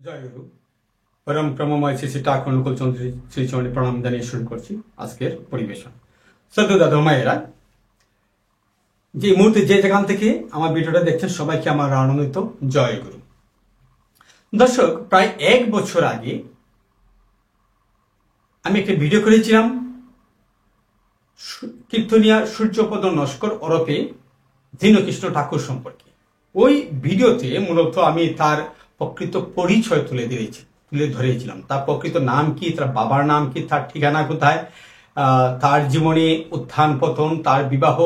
জয় গুরু পরম ক্রমময় শ্রী শ্রী ঠাকুর অনুকূল চন্দ্রী শ্রীচরণে প্রণাম জানিয়ে শুরু করছি আজকের পরিবেশন। শ্রদ্ধেয় দাদা মায়েরা, যে মুহূর্তে যে যেখান থেকে আমার ভিডিওটা দেখছেন সবাইকে আমার আনন্দিত জয় গুরু। দর্শক, প্রায় 1 বছর আগে আমি একটা ভিডিও করেছিলাম কীর্তনিয়া সূর্যপদ নস্কর ওরফে দীনকৃষ্ণ ঠাকুর সম্পর্কে। ওই ভিডিওতে মূলত আমি তার প্রকৃত পরিচয় তুলে ধরেছিলাম। তার প্রকৃত নাম কি, তার বাবার নাম কি, তার ঠিকানা কোথায়, তার জীবনে উত্থান পতন, তার বিবাহ,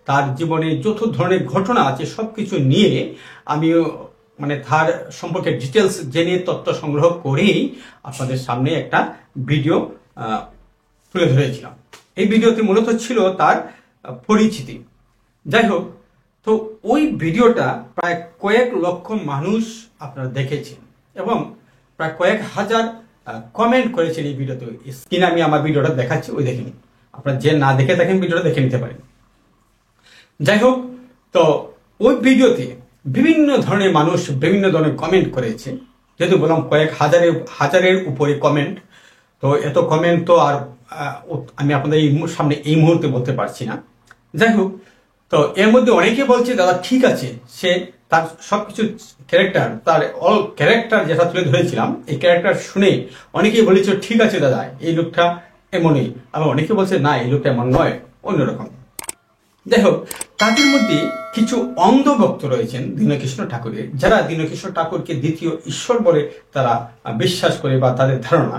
তার জীবনে যত ধরনের ঘটনা আছে সবকিছু নিয়ে আমি তার সম্পর্কে ডিটেলস জেনে তথ্য সংগ্রহ করেই আপনাদের সামনে একটা ভিডিও তুলে ধরেছিলাম। এই ভিডিওতে মূলত ছিল তার পরিচিতি। যাই হোক, তো ওই ভিডিওটা প্রায় কয়েক লক্ষ মানুষ আপনারা দেখেছেন এবং প্রায় কয়েক হাজার কমেন্ট করেছেন এই ভিডিওতে। স্ক্রিনে আমি আমার ভিডিওটা দেখাচ্ছি, ওই দেখে নিন। আপনারা যে না দেখে থাকেন ভিডিওটা দেখে নিতে পারেন। যাই হোক, তো ওই ভিডিওতে বিভিন্ন ধরনের মানুষ বিভিন্ন ধরনের কমেন্ট করেছে। যেহেতু বললাম কয়েক হাজারের উপরে কমেন্ট, তো এত কমেন্ট তো আর আমি আপনাদের সামনে এই মুহূর্তে বলতে পারছি না। যাই হোক, তো এর মধ্যে অনেকে বলছে দাদা ঠিক আছে, সে তার সবকিছু ক্যারেক্টার, তার অল ক্যারেক্টার যেটা তুলে ধরেছিলাম, এই ক্যারেক্টার শুনে অনেকেই বলেছে ঠিক আছে দাদা এই লোকটা এমনই, আবার অনেকে বলছে না এই লোকটা এমন নয়, অন্যরকম। যাই হোক, তাদের মধ্যে কিছু অন্ধ ভক্ত রয়েছেন দীনকৃষ্ণ ঠাকুরের, যারা দীনকৃষ্ণ ঠাকুরকে দ্বিতীয় ঈশ্বর বলে তারা বিশ্বাস করে বা তাদের ধারণা।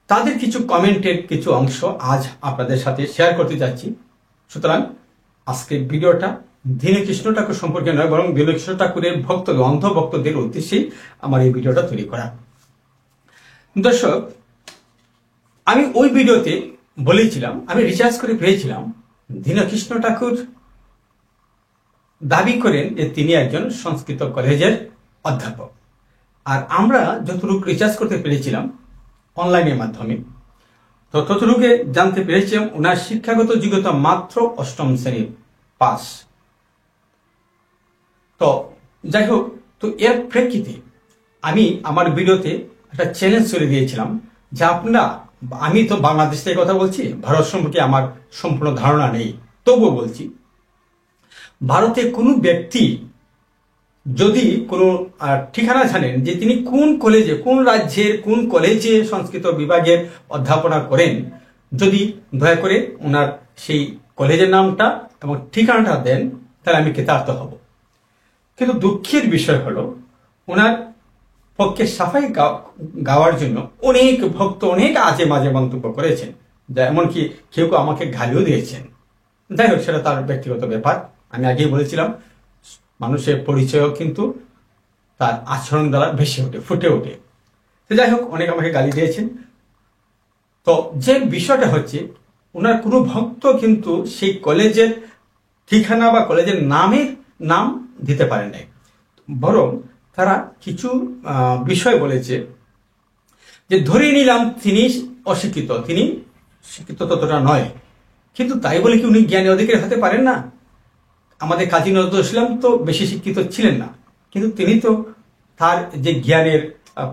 তাদের কিছু কমেন্টের কিছু অংশ আজ আপনাদের সাথে শেয়ার করতে যাচ্ছি। সুতরাং আজকের ভিডিওটা দীনকৃষ্ণ ঠাকুর সম্পর্কে নয়, বরং দীনকৃষ্ণ ঠাকুরের অন্ধ ভক্তদের উদ্দেশ্যেই আমার এই ভিডিওটা তৈরি করা। দর্শক, আমি ওই ভিডিওতে বলেছিলাম, আমি রিসার্চ করে পেয়েছিলাম দীনকৃষ্ণ ঠাকুর দাবি করেন যে তিনি একজন সংস্কৃত কলেজের অধ্যাপক। আর আমরা যতটুকু রিসার্চ করতে পেরেছিলাম অনলাইনের মাধ্যমে, তো ততটুকু জানতে পেরেছিলাম ওনার শিক্ষাগত যোগ্যতা মাত্র 8ম শ্রেণীর পাস। তো যাই হোক, তো এর প্রেক্ষিতে আমি আমার ভিডিওতে একটা চ্যালেঞ্জ করে দিয়েছিলাম যে আমি তো বাংলাদেশ থেকে কথা বলছি, ভারত সম্পর্কে আমার সম্পূর্ণ ধারণা নেই, তবুও বলছি ভারতে কোনো ব্যক্তি যদি কোনো ঠিকানা জানেন যে তিনি কোন কলেজে, কোন রাজ্যের কোন কলেজে সংস্কৃত বিভাগের অধ্যাপনা করেন, যদি দয়া করে ওনার সেই কলেজের নামটা এবং ঠিকানাটা দেন, তাহলে আমি কৃতার্থ হব। কিন্তু দুঃখের বিষয় হলো ওনার পক্ষে সাফাই গাওয়ার জন্য অনেক ভক্ত অনেক আজে মাঝে মন্তব্য করেছেন, যা এমনকি কেউ কেউ আমাকে গালিও দিয়েছেন। যাই হোক, সেটা তার ব্যক্তিগত ব্যাপার। আমি আগেই বলেছিলাম মানুষের পরিচয়ও কিন্তু তার আচরণ দ্বারা ফুটে ওঠে। তো যাই হোক, অনেক আমাকে গালি দিয়েছেন। তো যে বিষয়টা হচ্ছে, ওনার কোনো ভক্ত কিন্তু সেই কলেজের ঠিকানা বা কলেজের নাম দিতে পারে নাই, বরং তারা কিছু বিষয় বলেছে যে ধরে নিলাম তিনি অশিক্ষিত, তিনি শিক্ষিত ততটা নয়, কিন্তু তাই বলে কি উনি জ্ঞানী অধিকারী হতে পারেন না? আমাদের কাজী নজরুল ইসলাম তো বেশি শিক্ষিত ছিলেন না, কিন্তু তিনি তো তার যে জ্ঞানের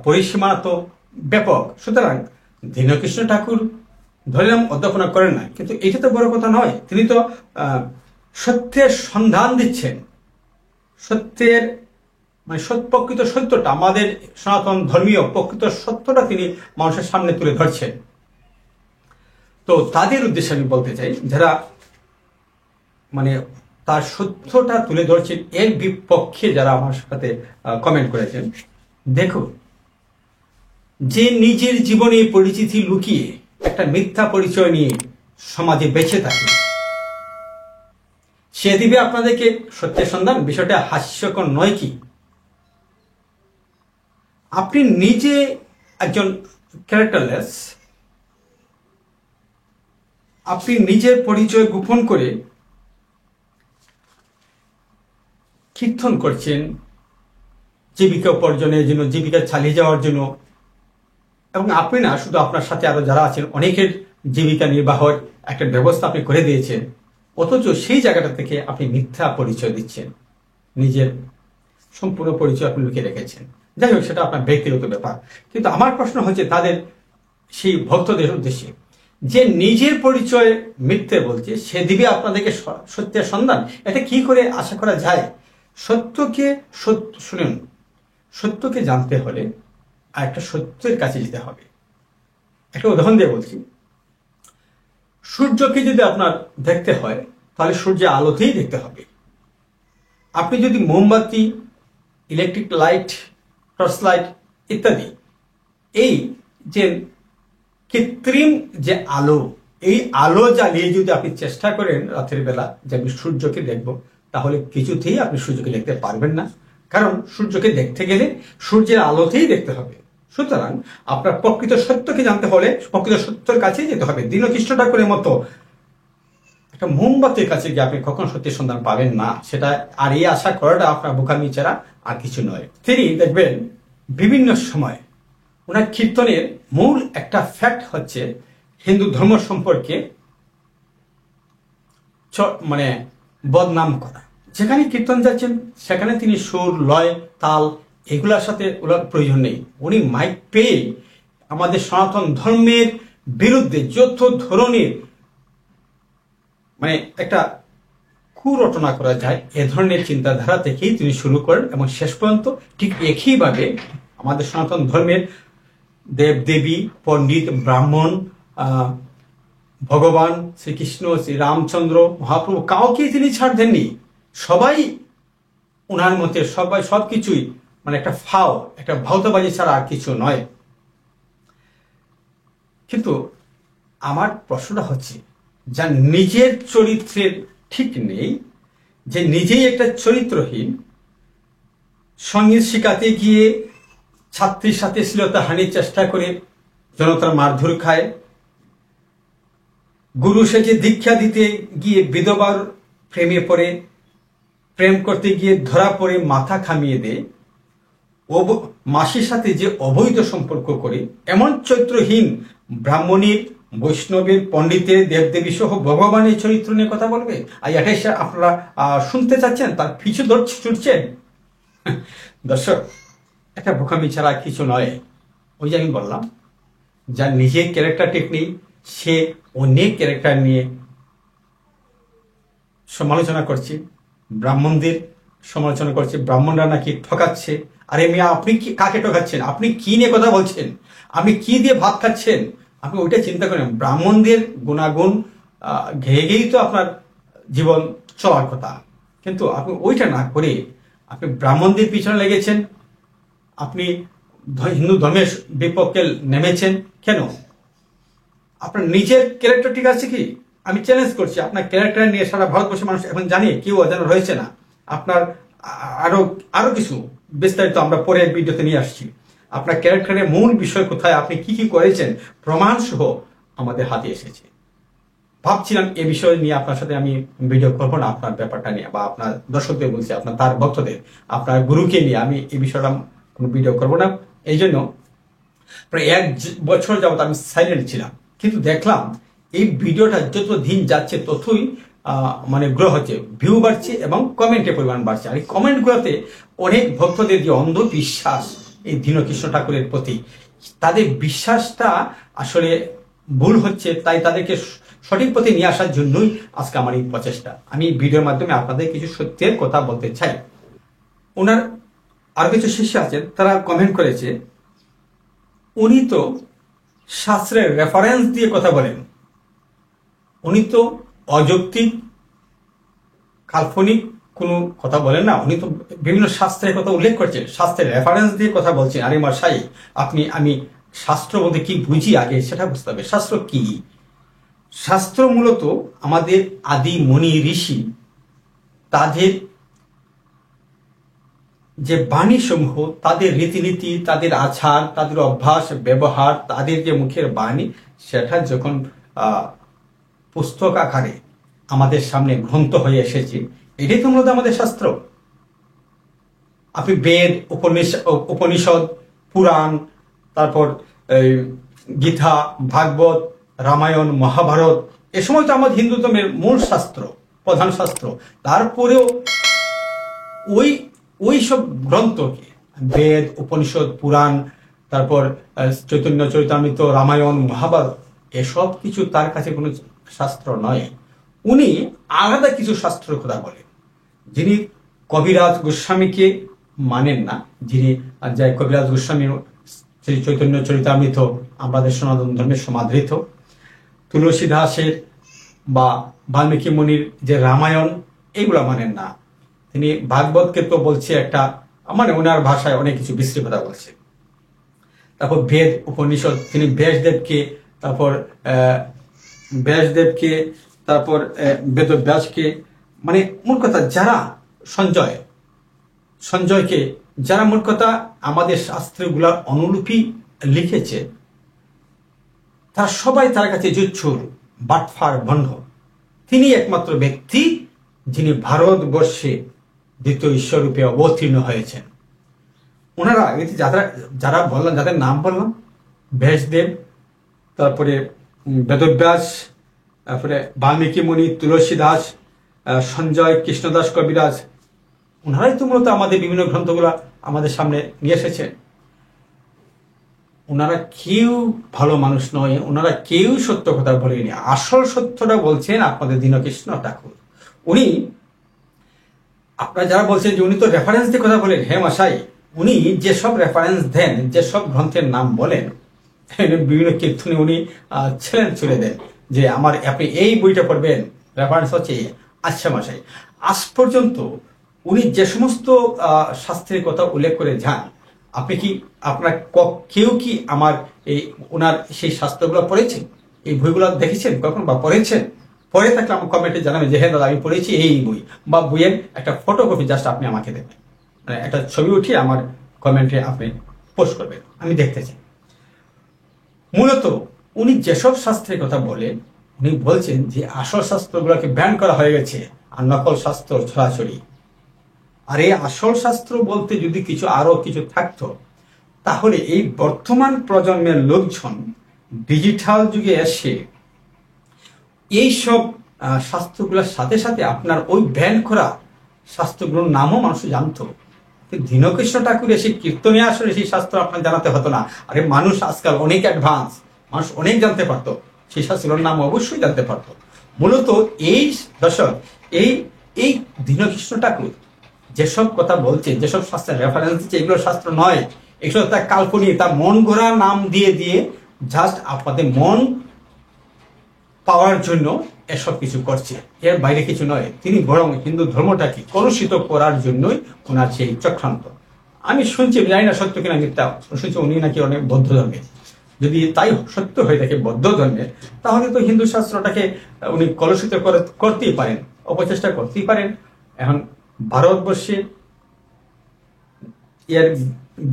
পরিসীমা তো ব্যাপক। সুতরাং দীনকৃষ্ণ ঠাকুর ধরলাম অধ্যাপনা করেন না, কিন্তু এটা তো বড় কথা নয়। তিনি তো সত্যের সন্ধান দিচ্ছেন, সত্যের প্রকৃত সত্যটা, আমাদের সনাতন ধর্মীয় প্রকৃত সত্যটা তিনি মানুষের সামনে তুলে ধরছেন। তো তাদের উদ্দেশ্যে আমি বলতে চাই, যারা তার সত্যটা তুলে ধরছেন, এর বিপক্ষে যারা আমার সাথে কমেন্ট করেছেন, দেখো, যে নিজের জীবনে পরিচিতি লুকিয়ে একটা মিথ্যা পরিচয় নিয়ে সমাজে বেঁচে থাকে, সে দিবে আপনাদেরকে সত্যের সন্ধান। বিষয়টা হাস্যকর নয় কি? আপনি নিজে একজন ক্যারেক্টারলেস, আপনি নিজের পরিচয় গোপন করে কীর্তন করছেন জীবিকা উপার্জনের জন্য, জীবিকা চালিয়ে যাওয়ার জন্য, এবং আপনি না শুধু, আপনার সাথে আরো যারা আছেন অনেকের জীবিকা নির্বাহের একটা ব্যবস্থা আপনি করে দিয়েছেন, অথচ সেই জায়গাটা থেকে আপনি মিথ্যা পরিচয় দিচ্ছেন, নিজের সম্পূর্ণ পরিচয় আপনি লুকিয়ে রেখেছেন। যাই হোক, সেটা আপনার ব্যক্তিগত ব্যাপার। কিন্তু আমার প্রশ্ন হচ্ছে তাদের সেই ভক্তদের উদ্দেশ্যে, যে নিজের পরিচয় মিথ্যে বলছে সে দিবে আপনাদেরকে সত্যের সন্ধান, এটা কি করে আশা করা যায়? শুনুন, সত্যকে জানতে হলে আর একটা সত্যের কাছে যেতে হবে। একটা উদাহরণ দিয়ে বলছি, সূর্যকে যদি আপনার দেখতে হয় তাহলে সূর্যের আলোতেই দেখতে হবে। আপনি যদি মোমবাতি, ইলেকট্রিক লাইট, টর্চ লাইট ইত্যাদি, এই যে কৃত্রিম যে আলো, এই আলো জ্বালিয়ে যদি আপনি চেষ্টা করেন রাতের বেলা যে আমি সূর্যকে দেখব, তাহলে কিছুতেই আপনি সূর্যকে দেখতে পারবেন না। কারণ সূর্যকে দেখতে গেলে সূর্যের আলোতেই দেখতে হবে। সুতরাং আপনার প্রকৃত সত্যকে জানতে হলে প্রকৃত সত্যের কাছেই যেতে হবে। দীনকৃষ্ণ ঠাকুরের মতো একটা মোমবাতির কাছে গিয়ে আপনি কখনো সত্যের সন্ধান পাবেন না। সেটা আর এই আশা করাটা আপনার বোকামি ছাড়া আর কিছু নয়। তিনি দেখবেন বিভিন্ন সময় ওনার কীর্তনের মূল একটা ফ্যাক্ট হচ্ছে হিন্দু ধর্ম সম্পর্কে মানে বদনাম করা। যেখানে কীর্তন যাচ্ছেন সেখানে তিনি সুর, লয়, তাল এগুলোর সাথে ওনার প্রয়োজন নেই। উনি মাইক পেয়ে আমাদের সনাতন ধর্মের বিরুদ্ধে যত ধরনের মানে একটা কুরটনা করা যায় এ ধরনের চিন্তাধারা থেকেই তিনি শুরু করেন এবং শেষ পর্যন্ত ঠিক একইভাবে আমাদের সনাতন ধর্মের দেব দেবী, পণ্ডিত, ব্রাহ্মণ, ভগবান শ্রীকৃষ্ণ, শ্রী রামচন্দ্র, মহাপ্রভু কাউকে তিনি ছাড় দেননি। সবাই ওনার মতে সবাই সবকিছুই মানে একটা ফাও, একটা ভাওতাবাজি ছাড়া আর কিছু নয়। কিন্তু আমার প্রশ্নটা হচ্ছে, যার নিজের চরিত্রের ঠিক নেই, যে নিজেই একটা চরিত্রহীন, সঙ্গীত শিখাতে গিয়ে ছাত্রীর সাথে শ্লীলতা হানির চেষ্টা করে জনতার মারধর খায়, গুরু সেজে দীক্ষা দিতে গিয়ে বিধবার প্রেমে পড়ে, প্রেম করতে গিয়ে ধরা পড়ে মাথা খামিয়ে দেয়, মাসির সাথে যে অবৈধ সম্পর্ক করে, এমন চরিত্রহীন ব্রাহ্মণীর, বৈষ্ণবের, পণ্ডিতের, দেবদেবী সহ ভগবানের চরিত্র নিয়ে কথা বলবে, আর এটাই আপনারা শুনতে চাচ্ছেন, তার পিছু ছুটছেন। দর্শক, একটা বোকামি ছাড়া কিছু নয়। ওই যে আমি বললাম, যার নিজের ক্যারেক্টার ঠিক নেই সে অনেক ক্যারেক্টার নিয়ে সমালোচনা করছে, ব্রাহ্মণদের সমালোচনা করছে, ব্রাহ্মণরা নাকি ঠকাচ্ছে। আরে মিয়া, আপনি কি কাকে ঠকাচ্ছেন? আপনি কি নিয়ে কথা বলছেন? আপনি কি দিয়ে ভাত খাচ্ছেন? আপনি ওইটা চিন্তা করেন। ব্রাহ্মণদের গুণাগুণ ঘেয়ে গেয়েই তো আপনার জীবন চলার কথা, কিন্তু আপনি ওইটা না করে আপনি ব্রাহ্মণদের পিছনে লেগেছেন, আপনি হিন্দু ধর্মের বিপক্ষে নেমেছেন কেন? আপনার নিজের ক্যারেক্টার ঠিক আছে কি? আমি চ্যালেঞ্জ করছি, আপনার ক্যারেক্টার নিয়ে সারা ভারতবর্ষের মানুষ এখন জানে, কেউ অজানা রয়েছে না। আপনার আরো কিছু বিস্তারিত আমরা পরে ভিডিওতে নিয়ে আসছি। আপনার ক্যারেক্টারের মূল বিষয় কোথায়, আপনি কি কি করেছেন, প্রমাণ সহ আমাদের হাতে এসেছে। ভাবছিলাম এ বিষয় নিয়ে আপনার সাথে আমি ভিডিও করবো না, আপনার ব্যাপারটা নিয়ে, বা আপনার দর্শকদের বলছি, আপনার তার ভক্তদের, আপনার গুরুকে নিয়ে আমি এই বিষয়টা কোনো ভিডিও করবো না। এই জন্য প্রায় 1 বছর যাবত আমি সাইলেন্ট ছিলাম। কিন্তু দেখলাম এই ভিডিওটা যত দিন যাচ্ছে ততই মানে গ্রো হচ্ছে, ভিউ বাড়ছে এবং কমেন্টের পরিমাণ বাড়ছে। আর এই কমেন্টগুলোতে অনেক ভক্তদের যে অন্ধবিশ্বাস এই দীনকৃষ্ণ ঠাকুরের প্রতি, তাদের বিশ্বাসটা আসলে ভুল হচ্ছে, তাই তাদেরকে সঠিক পথে নিয়ে আসার জন্যই আজকে আমার এই প্রচেষ্টা। আমি ভিডিওর মাধ্যমে আপনাদের কিছু সত্যের কথা বলতে চাই। ওনার আরো কিছু শিষ্য আছেন, তারা কমেন্ট করেছে উনি তো শাস্ত্রের রেফারেন্স দিয়ে কথা বলেন, উনি তো অযৌক্তিক কাল্পনিক কোনো কথা বলেন না, উনি তো বিভিন্ন শাস্ত্রের কথা উল্লেখ করছেন, শাস্ত্রের রেফারেন্স দিয়ে কথা বলছেন। আরে মশাই, আমি শাস্ত্র বলতে কি বুঝি আগে সেটা বুঝতে হবে। শাস্ত্র কি? শাস্ত্র মূলত আমাদের আদি মুনি ঋষি তাদের যে বাণী সমূহ, তাদের রীতিনীতি, তাদের আচার, তাদের অভ্যাস ব্যবহার, তাদের যে মুখের বাণী, সেটা যখন পুস্তক আকারে আমাদের সামনে গ্রন্থ হয়ে এসেছে, এটাই তো মূলত আমাদের শাস্ত্র। আপনি বেদ, উপনিষদ, পুরাণ, তারপর গীতা, ভাগবত, রামায়ণ, মহাভারত, এ সময় তো আমাদের হিন্দু ধর্মের মূল শাস্ত্র, প্রধান শাস্ত্র। তারপরেও ওই সব গ্রন্থকে বেদ, উপনিষদ, পুরাণ, তারপর চৈতন্য চরিতামৃত, রামায়ণ, মহাভারত, এসব কিছু তার কাছে কোনো শাস্ত্র নয়। উনি আলাদা কিছু শাস্ত্রের কথা বলেন। যিনি কবিরাজ গোস্বামীকে মানেন না, যিনি কবিরাজ গোস্বামী শ্রী চৈতন্য চরিতামৃত আমাদের সনাতন ধর্মের সমাদৃত, তুলসী দাসের বা বাল্মীকি মুনির যে রামায়ণ, এইগুলা মানেন না। তিনি ভাগবতকে তো বলছে একটা, মানে ওনার ভাষায় অনেক কিছু বিশ্রী কথা বলছে। তারপর বেদ, উপনিষদ, তিনি ব্যাসদেবকে, তারপর বেদব্যাসকে, মানে মূল কথা যারা সঞ্জয়কে, যারা মূল কথা আমাদের শাস্ত্রগুলার অনুলিপি লিখেছে, তারা সবাই তার কাছে জুচ্ছুর, বাটফার, বন্ধ। তিনি একমাত্র ব্যক্তি যিনি ভারতবর্ষে দ্বিতীয় ঈশ্বররূপে অবতীর্ণ হয়েছেন। ওনারা যারা বললাম, যাদের নাম বললাম, ব্যাসদেব, তারপরে বেদব্যাস, তারপরে বাল্মীকি মুনি, তুলসী দাস, সঞ্জয়, কৃষ্ণদাস কবিরাজ, ওনারাই তো মূলত আমাদের বিভিন্ন গ্রন্থগুলো আমাদের সামনে নিয়ে এসেছেন। ওনারা কেউ ভালো মানুষ নয়, ওনারা কেউ সত্য কথা বলেনি। আসল সত্যটা বলছেন আপনাদের দীনকৃষ্ণ ঠাকুর। উনি, আপনারা যারা বলছেন যে উনি তো রেফারেন্স দিয়ে কথা বলেন, হ্যাঁ মশাই, উনি যেসব রেফারেন্স দেন, যেসব গ্রন্থের নাম বলেন, বিভিন্ন কীর্তনে উনি চ্যালেঞ্জ ছুড়ে দেন যে আপনি এই বইটা পড়বেন, রেফারেন্স হচ্ছে। আচ্ছা মশাই, আজ পর্যন্ত উনি যে সমস্ত শাস্ত্রের কথা উল্লেখ করে যান, আপনার কেউ কি আমার ওনার সেই শাস্ত্রগুলো পড়েছেন? এই বইগুলো দেখেছেন কখন বা পড়েছেন? পড়ে থাকলে আমার কমেন্টে জানাবেন যে হ্যাঁ দাদা আমি পড়েছি এই বই, বা বইয়ের একটা ফটোকপি জাস্ট আপনি আমাকে দেবেন, মানে একটা ছবি উঠিয়ে আমার কমেন্টে আপনি পোস্ট করবেন, আমি দেখতে চাই। মূলত উনি যেসব শাস্ত্রের কথা বলেন, উনি বলছেন যে আসল শাস্ত্রগুলোকে ব্যান করা হয়ে গেছে আর নকল শাস্ত্র ছড়াছড়ি। আর এই আসল শাস্ত্র বলতে যদি আরো কিছু থাকতো, তাহলে এই বর্তমান প্রজন্মের লোকজন ডিজিটাল যুগে এসে এইসব শাস্ত্রগুলোর সাথে সাথে আপনার ওই ব্যান করা শাস্ত্রগুলোর নামও মানুষ জানতো। দীনকৃষ্ণ ঠাকুর এসে কীর্তনে আসলে সেই শাস্ত্র আপনার জানাতে হতো না। আরে মানুষ আজকাল অনেক অ্যাডভান্স, মানুষ অনেক জানতে পারতো, সেই শাস্ত্রের নাম অবশ্যই জানতে পারতো। মূলত এই দর্শক, এই দীনকৃষ্ণ ঠাকুর যেসব কথা বলছে, যেসব শাস্ত্রের রেফারেন্স দিচ্ছে, এগুলো শাস্ত্র নয়, এগুলো তার কাল্পনিক, তার মন গড়া নাম দিয়ে জাস্ট আপনাদের মন পাওয়ার জন্য এসব কিছু করছে, এর বাইরে কিছু নয়। তিনি বরং হিন্দু ধর্মটাকে কলুষিত করার জন্যই ওনার সেই চক্রান্ত। আমি শুনছি, জানি না সত্য কিনা মিথ্যা, শুনছি উনি নাকি অনেক বৌদ্ধ ধর্মে। যদি তাই সত্য হয়ে থাকে বৌদ্ধ ধর্মে, তাহলে তো হিন্দু শাস্ত্রটাকে উনি কলুষিত করতেই পারেন, অপচেষ্টা করতেই পারেন। এখন ভারতবর্ষে এর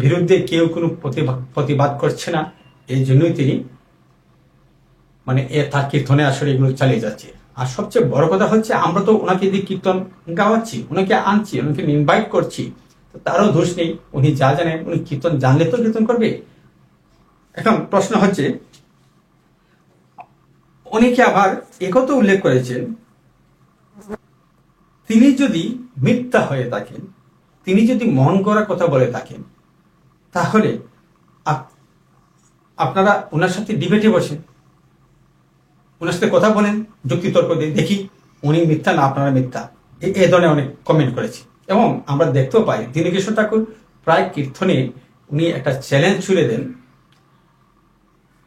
বিরুদ্ধে কেউ কোনো প্রতিবাদ করছে না, এই জন্যই তিনি মানে তার কীর্তনে আসলে এগুলো চালিয়ে যাচ্ছে। আর সবচেয়ে বড় কথা হচ্ছে, আমরা তো ওনাকে দিয়ে কীর্তন গাওয়াচ্ছি, ওনাকে আনছি, ওনাকে ইনভাইট করছি, তো তারও দোষ নেই। উনি যা জানেন, উনি কীর্তন জানলে তো কীর্তন করবে। এখন প্রশ্ন হচ্ছে, অনেকে আবার একথা উল্লেখ করেছেন, তিনি যদি মিথ্যা হয়ে থাকেন, তিনি যদি মন গড়া কথা বলে থাকেন, তাহলে আপনারা ওনার সাথে ডিবেটে বসেন, ওনার সাথে কথা বলেন, যুক্তিতর্ক দিয়ে দেখি উনি মিথ্যা না আপনারা মিথ্যা। এই ধরনের অনেক কমেন্ট করেছি। এবং আমরা দেখতেও পাই দীনকৃষ্ণ ঠাকুর প্রায় কীর্তনে উনি একটা চ্যালেঞ্জ ছুড়ে দেন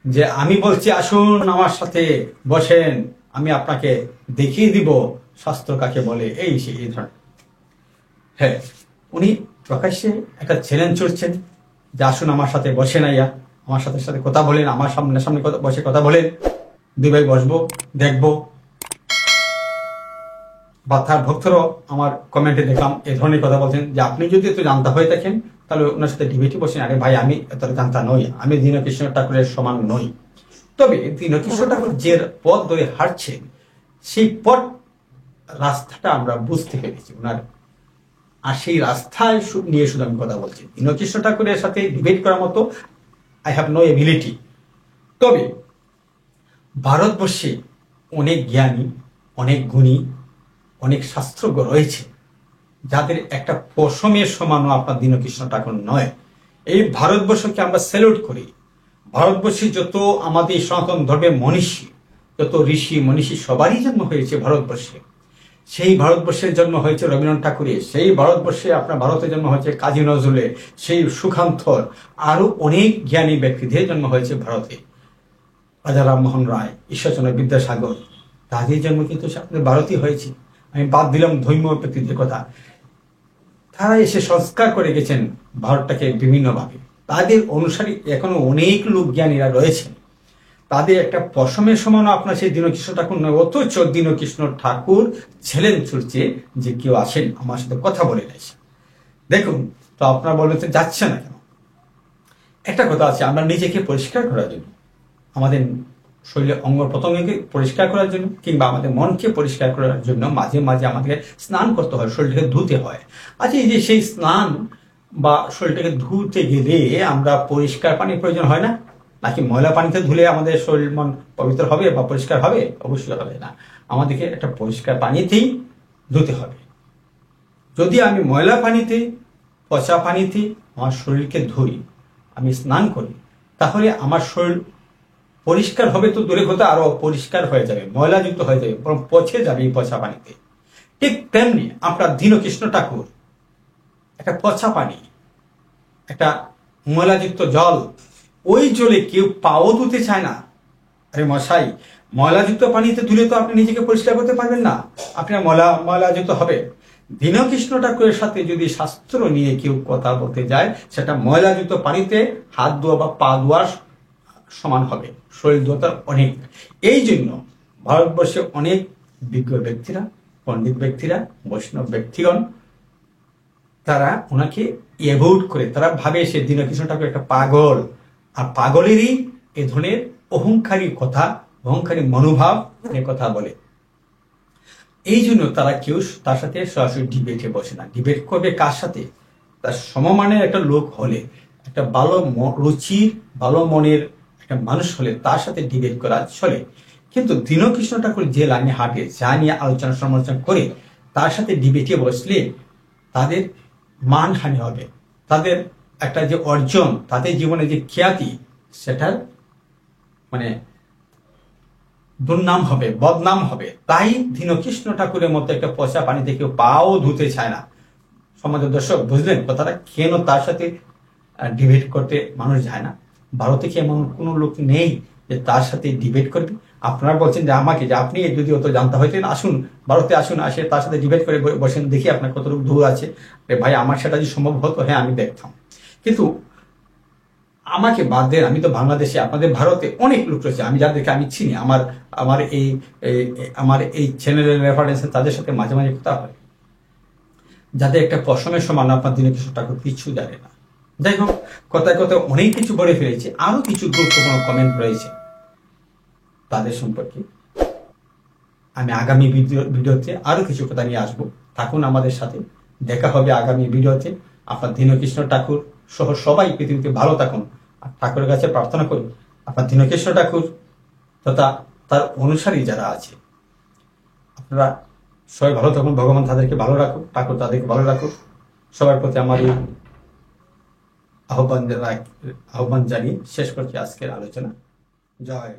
যে আমি বলছি আসুন আমার সাথে বসেন, আমি আপনাকে দেখিয়ে দিব শাস্ত্র কাকে বলে, এই ধরনের। হ্যাঁ, উনি প্রকাশ্যে একটা চ্যালেঞ্জ ছুড়ছেন যে আসুন আমার সাথে বসেন, আইয়া আমার সাথে কথা বলেন, আমার সামনে বসে কথা বলেন, দুই ভাই বসবো, দেখবো। বা তার ভক্তরাও আমার কমেন্টে দেখলাম এ ধরনের কথা বলছেন যে আপনি যদি এত জানতা হয়ে থাকেন, তাহলে ওনার সাথে ডিবেটে বসেন। আরে ভাই, আমি এত জানতা নই, আমি দীনকৃষ্ণ ঠাকুরের সমান নই। তবে দীনকৃষ্ণ ঠাকুর যে পথ ধরে হাঁটছেন, সেই পথ রাস্তাটা আমরা বুঝতে পেরেছি ওনার, আর সেই রাস্তায় নিয়ে শুধু আমি কথা বলছি। দীনকৃষ্ণ ঠাকুরের সাথে ডিবেট করার মতো আই হ্যাভ নো এবিলিটি। তবে ভারতবর্ষে অনেক জ্ঞানী, অনেক গুণী, অনেক শাস্ত্রজ্ঞ রয়েছে যাদের একটা পশমের সমানও আপনার দীনকৃষ্ণ ঠাকুর নয়। এই ভারতবর্ষকে আমরা স্যালুট করি। ভারতবর্ষে যত আমাদের সনাতন ধর্মের মনীষী, যত ঋষি মনীষী সবারই জন্ম হয়েছে ভারতবর্ষে। সেই ভারতবর্ষের জন্ম হয়েছে রবীন্দ্রনাথ ঠাকুরের, সেই ভারতবর্ষে আপনার ভারতের জন্ম হয়েছে কাজী নজরুলের, সেই সুখান্তর, আরো অনেক জ্ঞানী ব্যক্তিদের জন্ম হয়েছে ভারতে। রাজা রামমোহন রায়, ঈশ্বরচন্দ্র বিদ্যাসাগর, তাদের জন্ম কিন্তু আপনাদের ভারতই হয়েছে। আমি বাদ দিলাম ধর্মীয় ব্যক্তিদের কথা, তারা এসে সংস্কার করে গেছেন ভারতটাকে বিভিন্নভাবে। তাদের অনুসারী এখনো অনেক লোক জ্ঞানীরা রয়েছেন। তাদের একটা পশমের সমান আপনার সেই দীনকৃষ্ণ ঠাকুর নয়। অথচ দীনকৃষ্ণ ঠাকুর ছেলেন চলছে যে কেউ আসেন আমার সাথে কথা বলে গেছে। দেখুন, তো আপনারা বলবেন তো যাচ্ছে না কেন? একটা কথা আছে, আমরা নিজেকে পরিষ্কার করার জন্য, আমাদের শরীরের অঙ্গ প্রত্যঙ্গকে পরিষ্কার করার জন্য, কিংবা আমাদের মনকে পরিষ্কার করার জন্য মাঝে মাঝে আমাদের স্নান করতে হয়, শরীরটাকে ধুতে হয়। আচ্ছা, এই যে সেই স্নান বা শরীরটাকে ধুতে গেলে আমরা পরিষ্কার পানির প্রয়োজন হয় না? নাকি ময়লা পানিতে ধুলে আমাদের শরীর মন পবিত্র হবে বা পরিষ্কার হবে? অবশ্যই হবে না। আমাদেরকে একটা পরিষ্কার পানিতেই ধুতে হবে। যদি আমি ময়লা পানিতে, পচা পানিতে আমার শরীরকে ধুই, আমি স্নান করি, তাহলে আমার শরীর পরিষ্কার হবে তো দূরে কথা, আরো পরিষ্কার হয়ে যাবে, ময়লাযুক্ত হয়ে যাবে, বরং পচে যাবে এই পচা পানিতে। ঠিক তেমনি আপনার দীনকৃষ্ণ ঠাকুর একটা পচা পানি, একটা ময়লাযুক্ত জল, ওই জলে কেউ পাও ধুতে চায় না। আরে মশাই, ময়লাযুক্ত পানিতে ধুলে তো আপনি নিজেকে পরিষ্কার করতে পারবেন না, আপনার ময়লাযুক্ত হবে। দীনকৃষ্ণ ঠাকুরের সাথে যদি শাস্ত্র নিয়ে কেউ কথা বলতে যায়, সেটা ময়লাযুক্ত পানিতে হাত ধোয়া বা পা ধোয়ার সমান হবে, শরীর ধোয়ার অনেক। এই জন্য ভারতবর্ষে অনেক বিজ্ঞ ব্যক্তিরা, পণ্ডিত ব্যক্তিরা, বৈষ্ণব ব্যক্তিগণ, তারা ওনাকে অ্যাভয়েড করে। তারা ভাবে সে দীনকৃষ্ণ ঠাকুর একটা পাগল, আর পাগলেরই এ ধরনের অহংকারী কথা, অহংকারী মনোভাব কথা বলে। এই জন্য তারা কেউ তার সাথে সরাসরি ডিবেটে বসে না। ডিবেট করবে কার সাথে? তার সমমানের একটা লোক হলে, একটা ভালো রুচির, ভালো মনের একটা মানুষ হলে তার সাথে ডিবেট করা চলে। কিন্তু দীনকৃষ্ণ ঠাকুর যে লাইনে হাঁটে, যা নিয়ে আলোচনা সমালোচনা করে, তার সাথে ডিবেটে বসলে তাদের মানহানি হবে, তাদের একটা যে অর্জন, তাদের জীবনে যে খ্যাতি, সেটার মানে দুর্নাম হবে, বদনাম হবে। তাই দীনকৃষ্ণ ঠাকুরের মতো একটা পচা পানিতে কেউ পাও ধুতে চায় না। সমাজের দর্শক বুঝলেন কথাটা? কেন তার সাথে ডিবেট করতে মানুষ যায় না? ভারতে কি এমন কোনো লোক নেই যে তার সাথে ডিবেট করবে? আপনারা বলছেন যে আমাকে, যে আপনি যদি অত জানতে হইতেন, আসুন ভারতে, আসুন, আসে তার সাথে ডিবেট করে বসেন, দেখি আপনার কতটুকু দূর আছে। ভাই, আমার সেটা যদি সম্ভব হতো, হ্যাঁ আমি দেখতাম। কিন্তু আমাকে বাদ দেন, আমি তো বাংলাদেশে, আপনাদের ভারতে অনেক লোক রয়েছে আমি যাদেরকে আমি চিনি, আমার এই চ্যানেলের রেফারেন্সে তাদের সাথে মাঝে মাঝে কথা হয়, যাদের একটা পশমের সমান আপনার দীনকৃষ্ণ ঠাকুর কিছু জানে না। যাই হোক, কথায় কথায় অনেক কিছু বলে ফেলেছি। আরো কিছু গুরুত্বপূর্ণ কমেন্ট রয়েছে, তাদের সম্পর্কে আমি আগামী ভিডিওতে আরো কিছু কথা নিয়ে আসবো। থাকুন আমাদের সাথে, দেখা হবে আগামী ভিডিওতে। আপনার দীনকৃষ্ণ ঠাকুর সহ সবাই পৃথিবীতে ভালো থাকুন, আর ঠাকুরের কাছে প্রার্থনা করুন আপনার দীনকৃষ্ণ ঠাকুর তথা তার অনুসারী যারা আছে, আপনারা সবাই ভালো থাকুন। ভগবান তাদেরকে ভালো রাখুন, ঠাকুর তাদেরকে ভালো রাখুন। সবার প্রতি আমার এই আহ্বান জানিয়ে শেষ করছি আজকের আলোচনা। জয়।